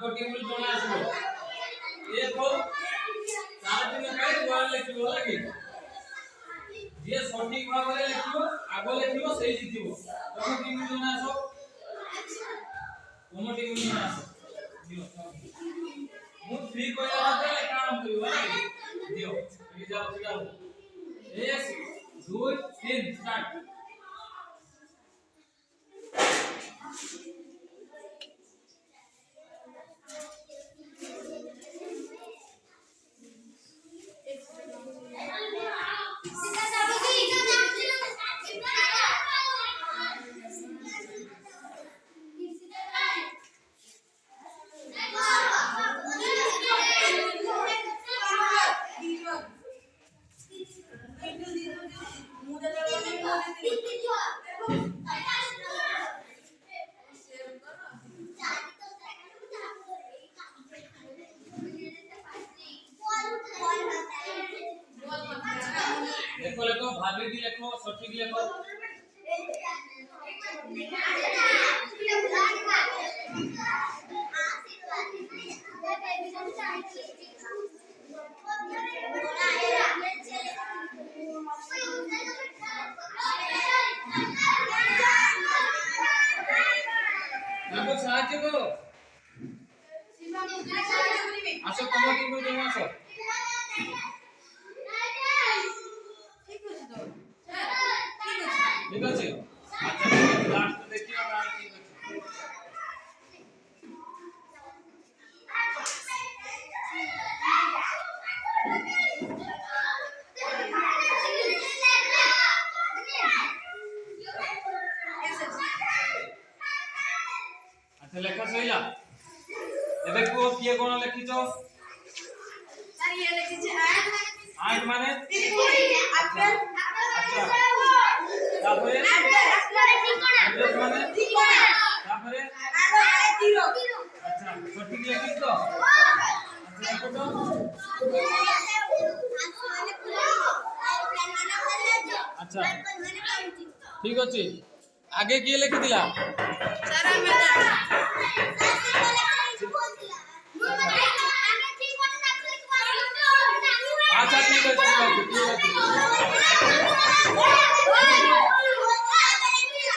आको टेबल जोना आसबो ए को चार दिन काई दुआ लिखिबो लागि जे सठिक भाबरे लिखिबो आगो लिखिबो सेही जितिबो तको टेबल जोना आसो कोन टेबल जोना आसो दियो मु फ्री कोइला मात्रे काम करियो लागि दियो ए जाओ जाओ 1 2 3 स्टार्ट देखो देखो भाभी भी लिखो सठिक लिखो देखो साहाଯ୍य करो आसो कमिटी को जो आसो ठीक আছে আচ্ছা লাস্ট দেখিও তার ঠিক আছে আচ্ছা লেখা সইলা এবে কো কিয়ে কোন লিখিছো স্যার ইয়ে লিখেছে 8 মানে আপেল আচ্ছা তারপরে অ্যাড্রেস মানে ঠিকানা তারপরে আলো মানে জিরো আচ্ছা সঠিক লিখিস তো আচ্ছা কত আচ্ছা ঠিক আছে আগে কি লিখি দিলা স্যার আমি